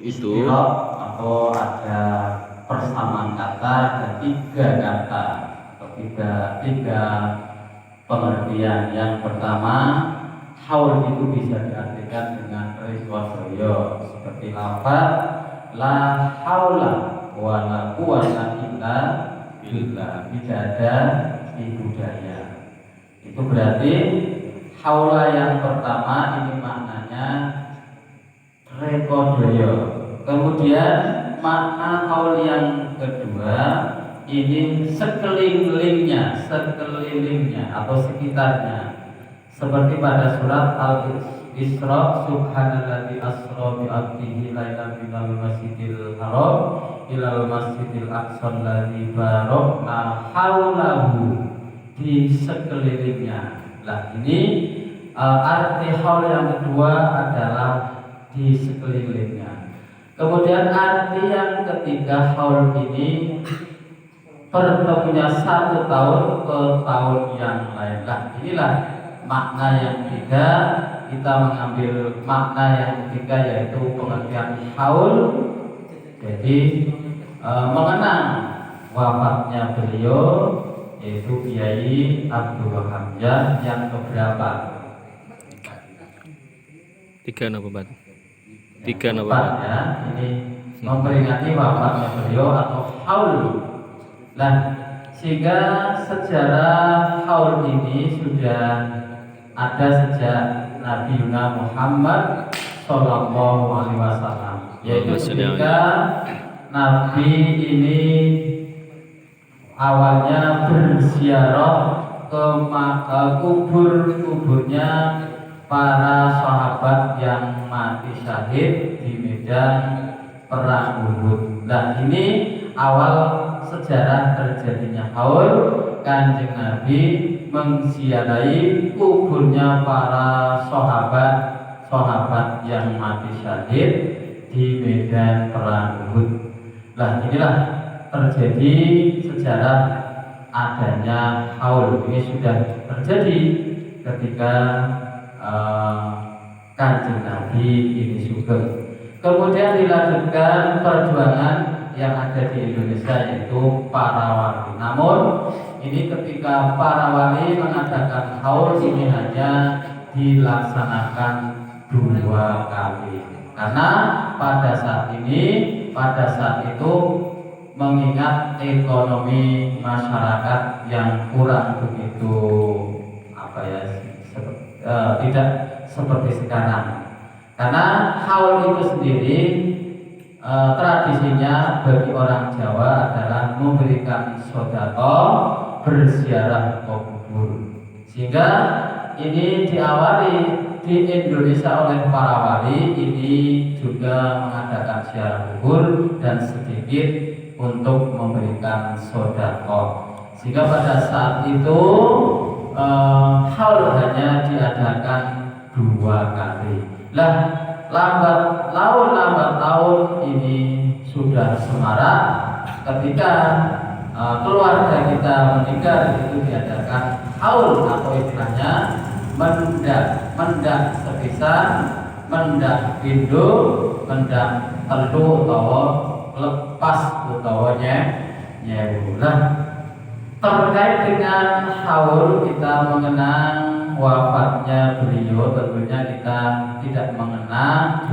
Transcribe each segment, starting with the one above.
itu atau ada persamaan kata, ada tiga kata atau tiga pengertian. Yang pertama, haul itu bisa diartikan dengan riswasoyo seperti lafaz la haula wa la quwwata illa billah, tidak ada tipu daya. Itu berarti haula yang pertama ini maknanya rekodoyo. Kemudian makna haul yang kedua ini sekelilingnya atau sekitarnya. Seperti pada surat Al-Isra, subhanalladzi asra bi 'abdihi lailan minal masjidil haram ilal masjidil aqsa alladzi barakna haulahu, di sekelilingnya. Nah, ini arti haul yang kedua adalah di sekelilingnya. Kemudian arti yang ketiga, haul ini pertemunya satu tahun ke tahun yang lain. Nah, inilah makna yang ketiga. Kita mengambil makna yang ketiga yaitu pengertian haul. Jadi mengenang wafatnya beliau yaitu Kiai Abdul Hamzah yang keberapa? Tiga nopo ya. Ini memperingati wafatnya beliau atau haul. Nah, sehingga sejarah haul ini sudah ada sejak Nabi Muhammad Sallallahu Alaihi Wasallam, yaitu ketika Nabi ini awalnya berziarah ke kuburnya para sahabat yang mati syahid di medan perang Uhud. Nah, ini awal sejarah terjadinya haul. Kanjeng Nabi menziarahi kuburnya para sahabat yang mati syahid di medan perang Uhud. Nah, inilah terjadi sejarah adanya haul. Ini sudah terjadi ketika Kanjeng Nabi ini sugeng. Kemudian dilanjutkan perjuangan yang ada di Indonesia yaitu para wali. Namun ini ketika para wali mengadakan haul ini hanya dilaksanakan 2 kali, karena pada saat itu mengingat ekonomi masyarakat yang kurang begitu tidak seperti sekarang. Karena haul itu sendiri tradisinya bagi orang Jawa adalah memberikan sedekah, berziarah ke kubur. Sehingga ini diawali di Indonesia oleh para wali ini juga mengadakan ziarah kubur dan sedikit untuk memberikan sedekah. Sehingga pada saat itu haul hanya diadakan 2 kali. Lah, lambat tahun ini sudah semarak ketika keluarga kita meninggal, itu diadakan haul atau istilahnya mendak sepisan, mendak pindu, mendak telu utawa lepas utawa nyewu. Terkait dengan haul, kita mengenang wafatnya beliau, tentunya kita tidak mengenang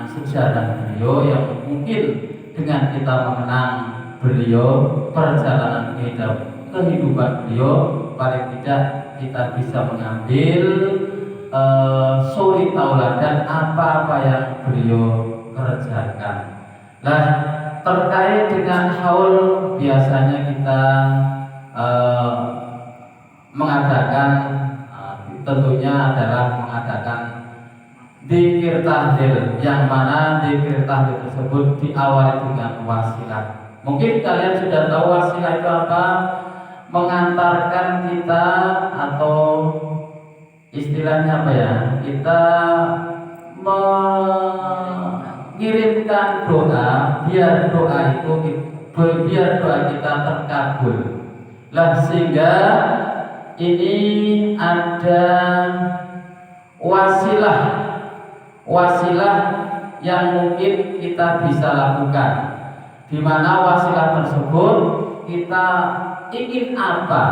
sejarah beliau yang mungkin dengan kita mengenang beliau, perjalanan kehidupan beliau, paling tidak kita bisa mengambil suri tauladan apa yang beliau kerjakan. Nah, terkait dengan haul biasanya kita mengadakan tentunya adalah mengadakan dzikir tahlil, yang mana dzikir tahlil tersebut diawali dengan wasilah. Mungkin kalian sudah tahu wasilah itu apa? Mengantarkan kita atau istilahnya apa ya? Kita mengirimkan doa biar doa kita terkabul. Sehingga ini ada wasilah wasilah yang mungkin kita bisa lakukan, di mana wasilah tersebut kita ingin apa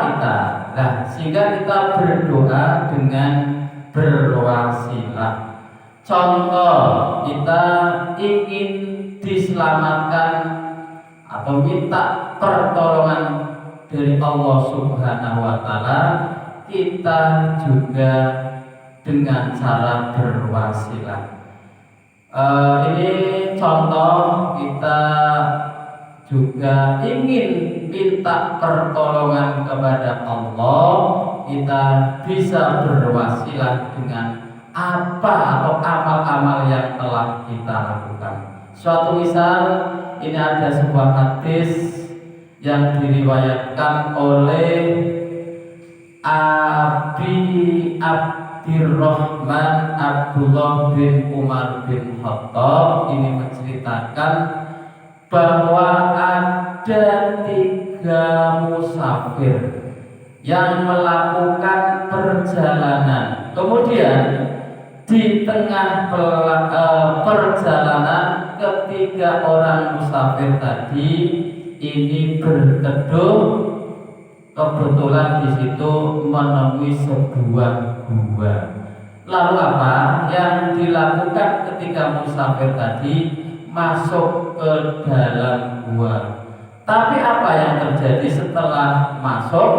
kita, nah sehingga kita berdoa dengan berwasilah. Contoh, kita ingin diselamatkan atau minta pertolongan dari Allah Subhanahu wa Ta'ala, kita juga dengan cara berwasilah. Ini contoh, kita juga ingin minta pertolongan kepada Allah, kita bisa berwasilah dengan apa atau amal-amal yang telah kita lakukan. Suatu misal, ini ada sebuah hadis yang diriwayatkan oleh Abi Abdirrahman Abdullah bin Umar bin Khattab. Ini menceritakan bahwa ada 3 musafir yang melakukan perjalanan. Kemudian di tengah perjalanan, ketiga orang musafir tadi ini berteduh. Kebetulan di situ menemui sebuah gua. Lalu apa yang dilakukan ketika musafir tadi? Masuk ke dalam gua. Tapi apa yang terjadi setelah masuk?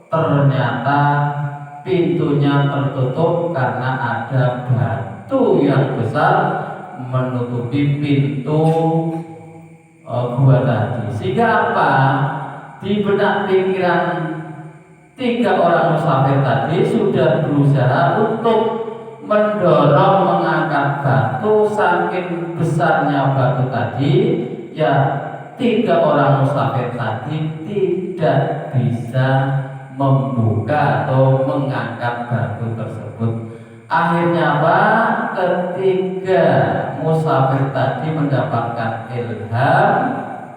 Ternyata pintunya tertutup karena ada batu yang besar menutupi pintu gua tadi. Sehingga apa? Di benak pikiran 3 orang musafir tadi sudah berusaha untuk mendorong, mengangkat batu. Saking besarnya batu tadi, ya 3 orang musafir tadi tidak bisa membuka atau mengangkat batu tersebut. Akhirnya apa? Ketiga musafir tadi mendapatkan ilham,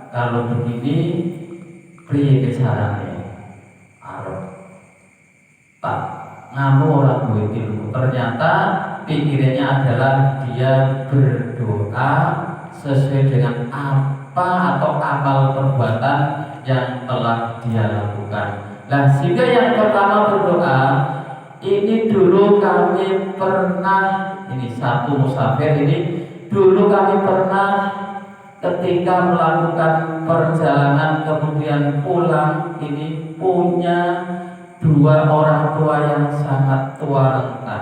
kalau begini priye carane arep tak ngamu ora duwe ilmu. Ternyata pikirannya adalah dia berdoa sesuai dengan apa atau amal perbuatan yang telah dia lakukan. Nah, sehingga yang pertama berdoa, ini dulu kami pernah, ini satu musafir ini, dulu kami pernah ketika melakukan perjalanan kemudian pulang, ini punya 2 orang tua yang sangat tua renta.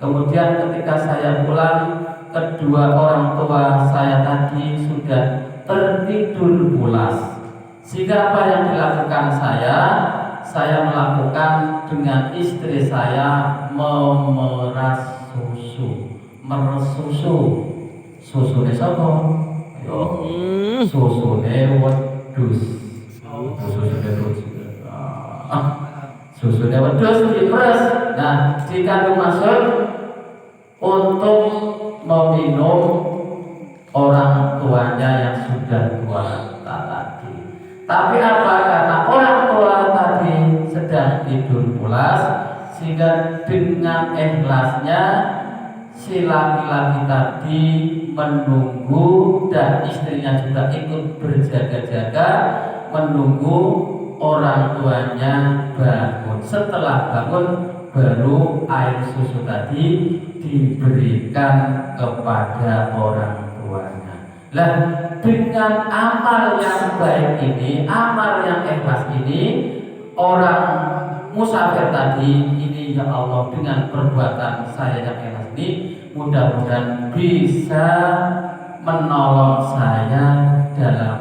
Kemudian ketika saya pulang, kedua orang tua saya tadi sudah tertidur pulas. Sehingga apa yang dilakukan saya melakukan dengan istri saya memeras susu, meres susu. Susune sapa? Yo, susune wedhus. Susune wedhus. Susune wedhus diperes. Nah, dikandung masuk untuk meminum orang tuanya yang sudah tua tadi. Tapi apa? Karena orang tua tadi sedang tidur pulas, sehingga dengan ikhlasnya si laki-laki tadi menunggu, dan istrinya juga ikut berjaga-jaga menunggu orang tuanya bangun. Setelah bangun, baru air susu tadi diberikan kepada orang tuanya. Lah, dengan amal yang baik ini, amal yang ikhlas ini, orang musafir tadi ini, ya Allah, dengan perbuatan saya yang ikhlas ini, mudah-mudahan bisa menolong saya dalam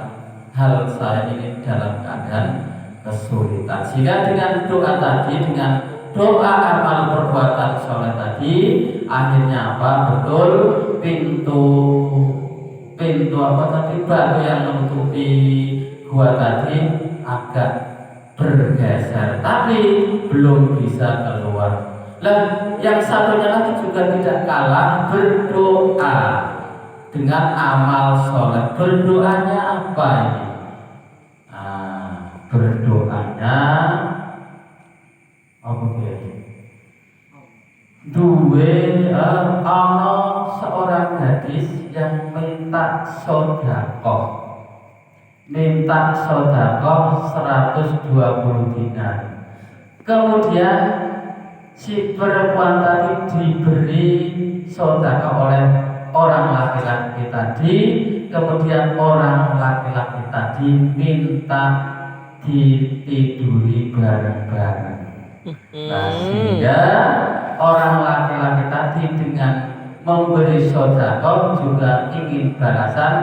hal saya ini dalam keadaan kesulitan. Sehingga dengan doa tadi, dengan doa amal perbuatan soleh tadi, akhirnya apa? Betul, pintu apa tadi, batu yang menutupi gua tadi agak bergeser, tapi belum bisa keluar. Lah, yang satunya lagi juga tidak kalah berdoa dengan amal soleh. Berdoanya apa ini? Berdoanya apa ya? Ono seorang gadis yang minta sodakoh 120 dinar. Kemudian si perempuan tadi diberi sodakoh oleh orang laki-laki tadi. Kemudian orang laki-laki tadi minta ditiduri bareng-bareng. Nah, sehingga orang laki-laki tadi dengan memberi sodakoh juga ingin balasan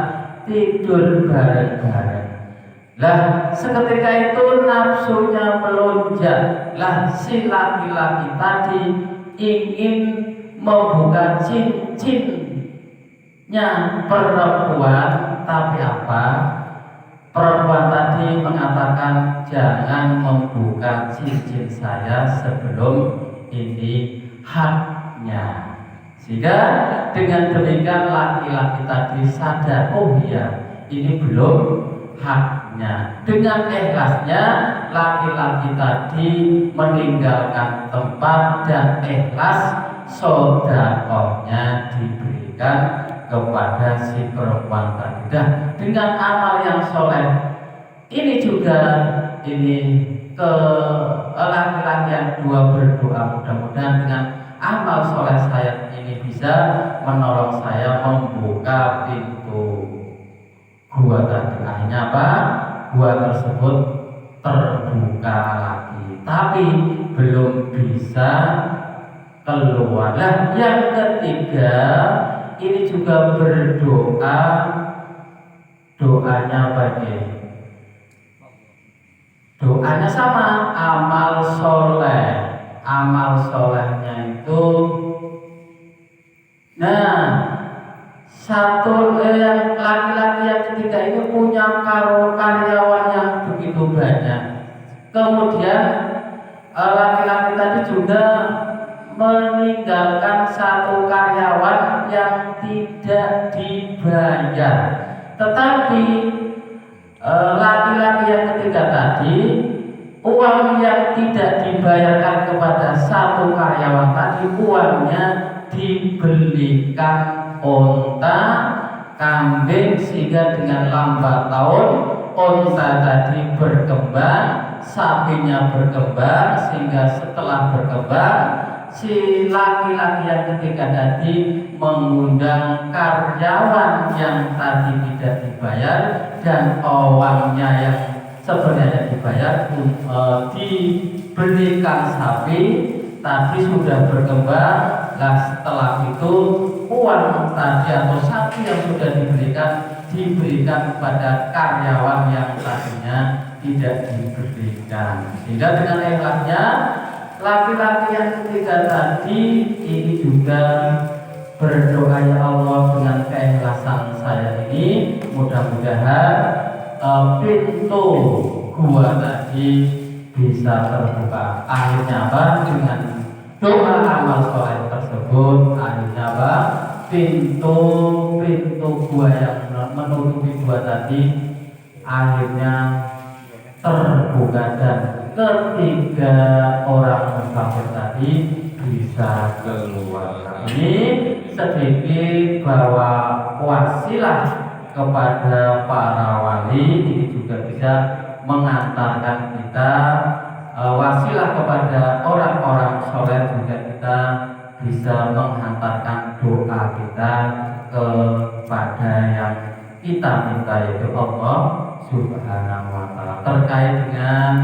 tidur bareng-bareng. Lah, seketika itu nafsunya melonjak. Lah, si laki-laki tadi ingin membuka cincinnya perempuan, tapi apa? Perempuan tadi mengatakan jangan membuka cincin saya sebelum ini haknya. Sehingga dengan demikian laki-laki tadi sadar, oh iya ini belum haknya. Dengan ikhlasnya laki-laki tadi meninggalkan tempat dan ikhlas sodakohnya diberikan kepada si perempuan tadi. Dan dengan amal yang soleh ini juga ke laki-laki yang dua berdoa, mudah-mudahan dengan amal soleh saya ini bisa menolong saya membuka pintu gua tadi. Akhirnya apa? Gua tersebut terbuka lagi, tapi belum bisa keluar. Nah, yang ketiga ini juga berdoa. Doanya bagi doanya sama, amal soleh. Amal solehnya itu, nah, satu yang laki-laki yang ketiga ini punya karyawan yang begitu banyak. Kemudian laki-laki tadi juga meninggalkan satu karyawan yang tidak dibayar. Tetapi laki-laki yang ketiga tadi, uang yang tidak dibayarkan kepada satu karyawan tadi, uangnya dibelikan onta, kambing, sehingga dengan lambat tahun onta tadi berkembang, sapinya berkembang, sehingga setelah berkembang si laki-laki yang ketiga tadi mengundang karyawan yang tadi tidak dibayar dan uangnya yang sebenarnya dibayar diberikan sapi tadi sudah berkembang. Nah, setelah itu uang tadi atau sapi yang sudah diberikan kepada karyawan yang tadinya tidak diberikan. Sehingga dengan ikhlasnya laki-laki yang ketiga tadi ini juga berdoa, ya Allah, dengan keikhlasan saya ini mudah-mudahan pintu gua tadi bisa terbuka. Akhirnya apa? Dengan doa amal soleh tersebut, akhirnya apa? Pintu gua yang menutupi gua tadi akhirnya terbuka dan ketiga orang musafir tadi bisa keluar. Ini sedikit bahwa wasilah kepada para wali ini juga bisa mengantarkan kita, wasilah kepada orang-orang soleh juga kita bisa menghantarkan doa kita kepada yang kita minta, yaitu Allah Subhanahu wa Ta'ala. Terkait dengan